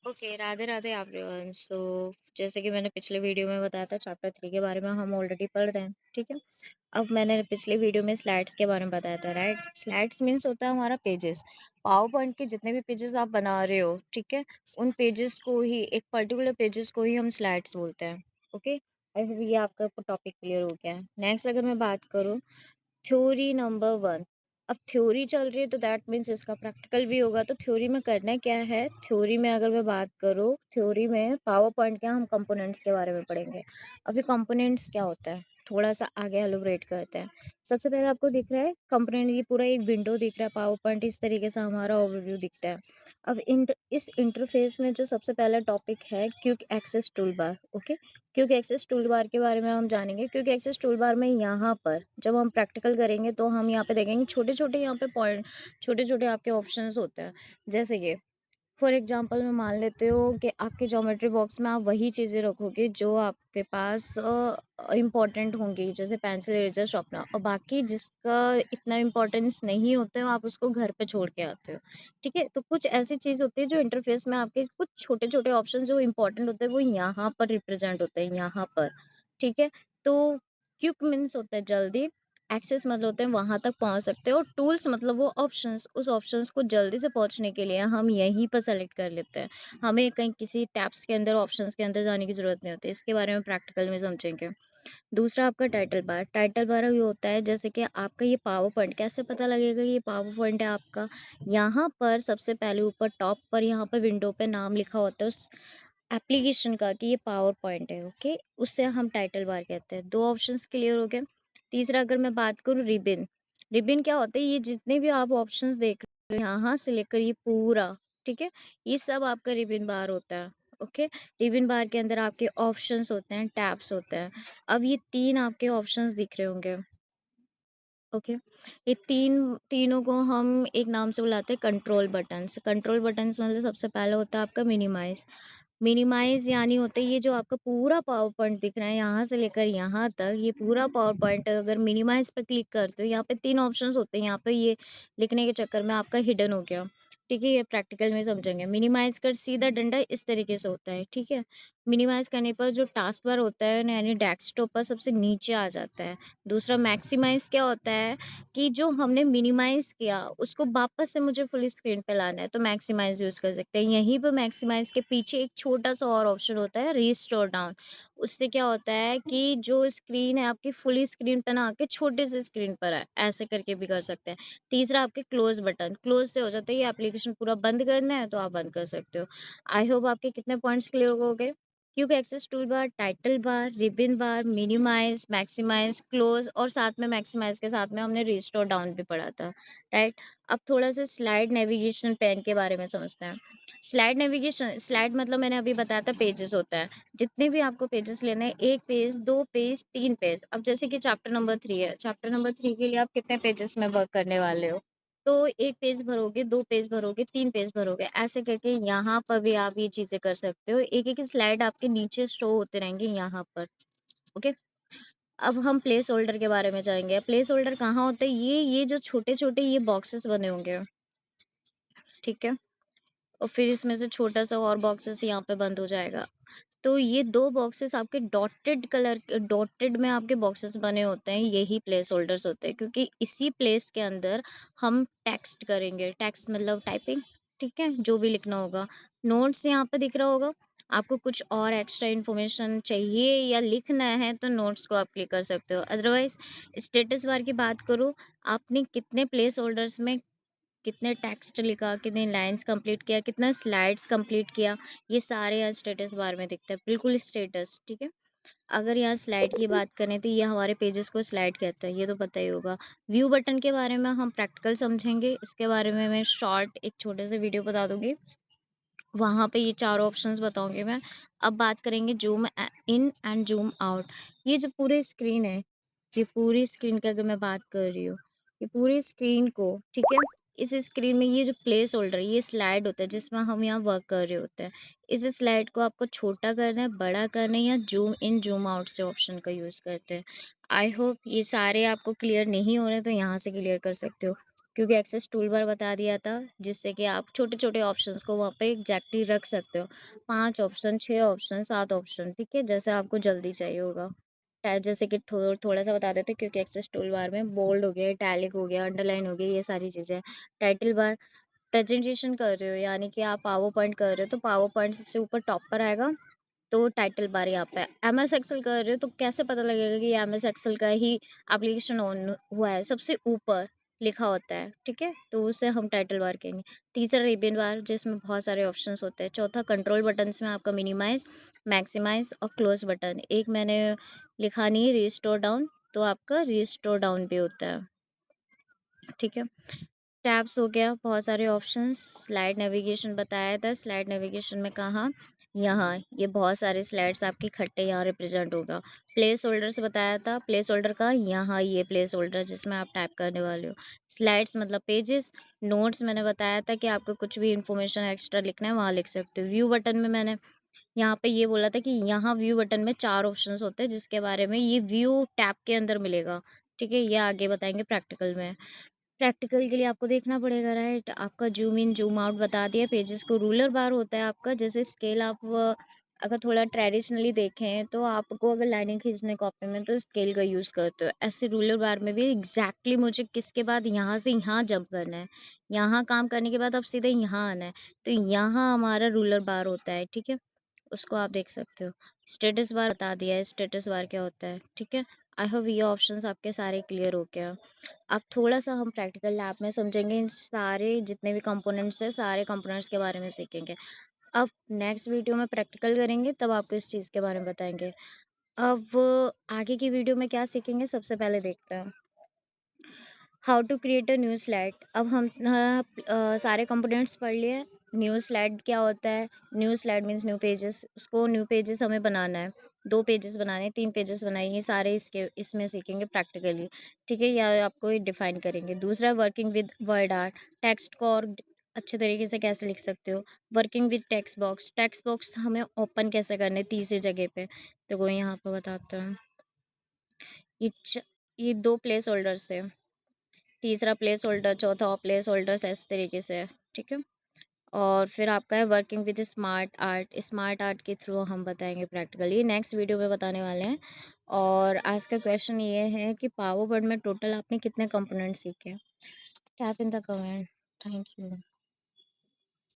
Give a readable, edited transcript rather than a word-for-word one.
Okay, Radhe Radhe everyone. So जैसे कि मैंने पिछले वीडियो में बताया था, चैप्टर 3 के बारे में हम ऑलरेडी पढ़ रहे हैं, ठीक है। अब मैंने पिछले वीडियो में स्लाइड्स के बारे में बताया था, राइट। स्लाइड्स मीन्स होता है हमारा पेजेस। पावर पॉइंट के जितने भी पेजेस आप बना रहे हो, ठीक है, उन पेजेस को ही, एक पर्टिकुलर पेजेस को ही हम स्लाइड्स बोलते हैं। ओके, आई होप ये आपका टॉपिक क्लियर हो गया है। नेक्स्ट अगर मैं बात करूँ, थ्योरी नंबर 1। अब थ्योरी चल रही है तो दैट मीन्स इसका प्रैक्टिकल भी होगा। तो थ्योरी में करना क्या है, थ्योरी में अगर मैं बात करूँ, थ्योरी में पावर पॉइंट के हम कंपोनेंट्स के बारे में पढ़ेंगे। अभी कंपोनेंट्स क्या होता है, थोड़ा सा आगे एलोबरेट करते हैं। सबसे पहले आपको दिख रहा है कंपोनेंट, ये पूरा एक विंडो दिख रहा है पावर पॉइंट, इस तरीके से हमारा ओवरव्यू दिखता है। अब इस इंटरफेस में जो सबसे पहला टॉपिक है, quick access tool bar. Okay, quick access tool bar के बारे में हम जानेंगे। क्विक एक्सेस टूल बार में यहाँ पर जब हम प्रैक्टिकल करेंगे तो हम यहाँ पे देखेंगे छोटे छोटे, यहाँ पे पॉइंट, छोटे छोटे आपके ऑप्शंस होते हैं। जैसे कि फॉर एग्जांपल में मान लेते हो कि आपके ज्योमेट्री बॉक्स में आप वही चीज़ें रखोगे जो आपके पास इम्पोर्टेंट होंगी, जैसे पेंसिल, इरेजर, शार्पनर, और बाकी जिसका इतना इम्पोर्टेंस नहीं होता है आप उसको घर पे छोड़ के आते हो। ठीक है, तो कुछ ऐसी चीज़ होती है जो इंटरफेस में आपके कुछ छोटे छोटे ऑप्शन जो इम्पोर्टेंट होते हैं वो यहाँ पर रिप्रेजेंट होते हैं, यहाँ पर। ठीक है, तो क्विक मीन्स होता है जल्दी, एक्सेस मतलब होते हैं वहां तक पहुंच सकते हो, टूल्स मतलब वो ऑप्शंस, उस ऑप्शंस को जल्दी से पहुंचने के लिए हम यहीं पर सेलेक्ट कर लेते हैं। हमें कहीं किसी टैब्स के अंदर, ऑप्शंस के अंदर जाने की जरूरत नहीं होती। इसके बारे में प्रैक्टिकल में समझेंगे। दूसरा आपका टाइटल बार। टाइटल बार ये होता है, जैसे कि आपका ये पावर पॉइंट कैसे पता लगेगा ये पावर पॉइंट है आपका। यहाँ पर सबसे पहले ऊपर टॉप पर यहाँ पर विंडो पे नाम लिखा होता है उस एप्लीकेशन का कि ये पावर पॉइंट है। ओके, उससे हम टाइटल बार कहते हैं। दो ऑप्शंस क्लियर हो गए। तीसरा अगर मैं बात करूँ, रिबिन। रिबिन क्या होता है, ये जितने भी आप ऑप्शंस देख रहे हो यहाँ से लेकर ये पूरा, ठीक है, ये सब आपका रिबिन बार होता है। ओके, रिबिन बार के अंदर आपके ऑप्शंस होते हैं, टैब्स होते हैं। अब ये तीन आपके ऑप्शंस दिख रहे होंगे। ओके, ये तीनों को हम एक नाम से बुलाते हैं कंट्रोल बटन्स। कंट्रोल बटन्स मतलब सबसे पहला होता है आपका मिनिमाइज। मिनिमाइज यानी होता है ये जो आपका पूरा पावर पॉइंट दिख रहा है यहाँ से लेकर यहाँ तक, ये पूरा पावर पॉइंट अगर मिनिमाइज पे क्लिक करते हो, यहाँ पे तीन ऑप्शंस होते हैं, यहाँ पे ये लिखने के चक्कर में आपका हिडन हो गया। ठीक है, ये प्रैक्टिकल में समझेंगे। मिनिमाइज कर सीधा डंडा इस तरीके से होता है। ठीक है, मिनिमाइज करने पर जो टास्क बार होता है यानी डेस्कटॉप पर सबसे नीचे आ जाता है। दूसरा मैक्सिमाइज क्या होता है कि जो हमने मिनिमाइज किया उसको वापस से मुझे फुल स्क्रीन पे लाना है तो मैक्सिमाइज यूज कर सकते हैं। यहीं पर मैक्सिमाइज के पीछे एक छोटा सा और ऑप्शन होता है, रीस्टोर डाउन। उससे क्या होता है कि जो स्क्रीन है आपकी फुल स्क्रीन पे ना आके छोटे से स्क्रीन पर है, ऐसे करके भी कर सकते हैं। तीसरा आपके क्लोज बटन, क्लोज से हो जाता है ये एप्लीकेशन पूरा बंद करना है तो आप बंद कर सकते हो। आई होप आपके कितने पॉइंट्स क्लियर हो गए। Quick access tool bar, title bar, ribbon bar, minimise, maximise, close, और साथ में मैक्सिमाइज के साथ में हमने रिस्टोर डाउन भी पढ़ा था, राइट। अब थोड़ा सा स्लाइड नेविगेशन पेन के बारे में समझते हैं। स्लाइड नेविगेशन, स्लाइड मतलब मैंने अभी बताया था पेजेस होता है। जितने भी आपको पेजेस लेने हैं, एक पेज, दो पेज, तीन पेज। अब जैसे कि चैप्टर नंबर 3 है, चैप्टर नंबर 3 के लिए आप कितने पेजेस में वर्क करने वाले हो, तो एक पेज भरोगे, दो पेज भरोगे, तीन पेज भरोगे, ऐसे करके यहाँ पर भी आप ये चीजें कर सकते हो। एक एक स्लाइड आपके नीचे शो होते रहेंगे यहाँ पर। ओके, अब हम प्लेस होल्डर के बारे में जाएंगे। प्लेस होल्डर कहाँ होते हैं, ये जो छोटे छोटे ये बॉक्सेस बने होंगे, ठीक है, और फिर इसमें से छोटा सा और बॉक्सेस यहाँ पे बंद हो जाएगा। तो ये दो बॉक्सेस आपके डॉटेड कलर, डॉटेड में आपके बॉक्सेस बने होते हैं, यही प्लेस होल्डर्स होते हैं, क्योंकि इसी प्लेस के अंदर हम टेक्स्ट करेंगे। टेक्स्ट मतलब टाइपिंग, ठीक है, जो भी लिखना होगा। नोट्स यहाँ पे दिख रहा होगा। आपको कुछ और एक्स्ट्रा इन्फॉर्मेशन चाहिए या लिखना है तो नोट्स को आप क्लिक कर सकते हो। अदरवाइज स्टेटस बार की बात करूँ, आपने कितने प्लेस होल्डर्स में कितने टेक्स्ट लिखा, कितने लाइंस कंप्लीट किया, कितना स्लाइड्स कंप्लीट किया, ये सारे यहाँ स्टेटस बार में दिखता है, बिल्कुल स्टेटस। ठीक है, अगर यहाँ स्लाइड की बात करें तो ये हमारे पेजेस को स्लाइड कहते हैं, ये तो पता ही होगा। व्यू बटन के बारे में हम प्रैक्टिकल समझेंगे, इसके बारे में मैं शॉर्ट एक छोटे से वीडियो बता दूंगी, वहाँ पे ये चारों ऑप्शंस बताऊंगी मैं। अब बात करेंगे zoom in and zoom out. ये जो पूरी स्क्रीन है, ये पूरी स्क्रीन की अगर मैं बात कर रही हूँ, ये पूरी स्क्रीन को, ठीक है, इस स्क्रीन में ये जो प्लेस होल्डर, ये स्लाइड होता है जिसमें हम यहाँ वर्क कर रहे होते हैं। इस स्लाइड को आपको छोटा करना है, बड़ा करना है, या जूम इन जूम आउट से ऑप्शन का यूज करते हैं। आई होप ये सारे आपको क्लियर नहीं हो रहे तो यहाँ से क्लियर कर सकते हो। क्योंकि एक्सेस टूल बार बता दिया था, जिससे कि आप छोटे-छोटे ऑप्शंस को वहाँ पे एग्ज़ैक्टली रख सकते हो। 5 ऑप्शन, 6 ऑप्शन, 7 ऑप्शन, ठीक है? जैसे आपको जल्दी चाहिए होगा। जैसे कि थोड़ा-सा बता देते हैं, क्योंकि एक्सेस टूल बार में बोल्ड हो गया, इटैलिक हो गया, अंडरलाइन हो गई, ये सारी चीज़ें। टाइटल बार, प्रेज़ेंटेशन कर रहे हो यानी कि आप पावर पॉइंट कर रहे हो, तो पावर पॉइंट सबसे ऊपर टॉप पर आएगा, तो टाइटल बार यहाँ पे। एमएस एक्सेल कर रहे हो तो कैसे पता लगेगा कि एमएस एक्सेल का ही एप्लीकेशन ऑन हुआ है? सबसे ऊपर लिखा होता है, ठीक है? तो उसे हम टाइटल बार कहेंगे। तीसरा रिबन बार, जिसमें बहुत सारे ऑप्शंस होते हैं। चौथा कंट्रोल बटन्स में आपका मिनिमाइज़, मैक्सिमाइज़ और क्लोज़ बटन। एक मैंने लिखा नहीं है, रिस्टोर डाउन, तो आपका रिस्टोर डाउन भी होता है, ठीक है? टैब्स हो गया, बहुत सारे ऑप्शंस। स्लाइड नेविगेशन बताया था, स्लाइड नेविगेशन में कहाँ? यहाँ, ये बहुत सारे स्लाइड्स आपके इकट्ठे यहाँ रिप्रेजेंट होगा। प्लेस होल्डर्स बताया था, प्लेस होल्डर का यहाँ ये प्लेस होल्डर जिसमें आप टाइप करने वाले हो। स्लाइड्स मतलब पेजेस। नोट्स मैंने बताया था कि आपको कुछ भी इंफॉर्मेशन एक्स्ट्रा लिखना है वहाँ लिख सकते हो। व्यू बटन में मैंने यहाँ पे ये बोला था कि यहाँ व्यू बटन में 4 ऑप्शंस होते हैं, जिसके बारे में ये व्यू टैब के अंदर मिलेगा, ठीक है? ये आगे बताएँगे प्रैक्टिकल में। प्रैक्टिकल के लिए आपको देखना पड़ेगा, राइट? आपका ज़ूम इन, ज़ूम आउट बता दिया पेजेस को। रूलर बार होता है आपका, जैसे स्केल आप अगर थोड़ा ट्रेडिशनली देखें तो आपको अगर लाइनें खींचने कॉपी में तो स्केल का यूज़ करते हो। ऐसे रूलर बार में भी एग्ज़ैक्टली मुझे किसके बाद यहाँ से यहाँ जंप करना है। यहाँ काम करने के बाद अब सीधे यहाँ आना है। तो यहाँ हमारा रूलर बार होता है, ठीक है? उसको आप देख सकते हो। स्टेटस बार बता दिया है, स्टेटस बार क्या होता है, ठीक है? आई होप ये ऑप्शंस आपके सारे क्लियर हो गया। अब थोड़ा-सा हम प्रैक्टिकल लैब में समझेंगे, इन सारे जितने भी कंपोनेंट्स हैं, सारे कंपोनेंट्स के बारे में सीखेंगे। अब नेक्स्ट वीडियो में प्रैक्टिकल करेंगे, तब आपको इस चीज़ के बारे में बताएँगे। अब आगे की वीडियो में क्या सीखेंगे, सबसे पहले देखते हैं। How to create a new slide. अब हम सारे कंपोनेंट्स पढ़ लिए। न्यू स्लाइड क्या होता है? New slide means new pages. उसको न्यू पेजेस हमें बनाना है। 2 पेजेस बनाने हैं, 3 पेजेस बनाइए, ये सारे इसमें सीखेंगे प्रैक्टिकली, ठीक है? या आपको ये डिफाइन करेंगे। दूसरा working with word art. Text को और अच्छे तरीके से कैसे लिख सकते हो? Working with text box. Text box हमें ओपन कैसे करने हैं तीसरी जगह पे, तो वो यहाँ पे बताते हैं। ये च ये 2 प्लेस होल्डर्स थे। तीसरा प्लेस होल्डर, चौथा प्लेस होल्डर्स इस तरीके से है, ठीक है? और फिर आपका है working with smart art. Smart art के थ्रू हम बताएँगे प्रैक्टिकली, नेक्स्ट वीडियो में बताने वाले हैं। और आज का क्वेश्चन ये है कि पावर पॉइंट में टोटल आपने कितने कंपोनेंट सीखे? Tap in the comment. Thank you.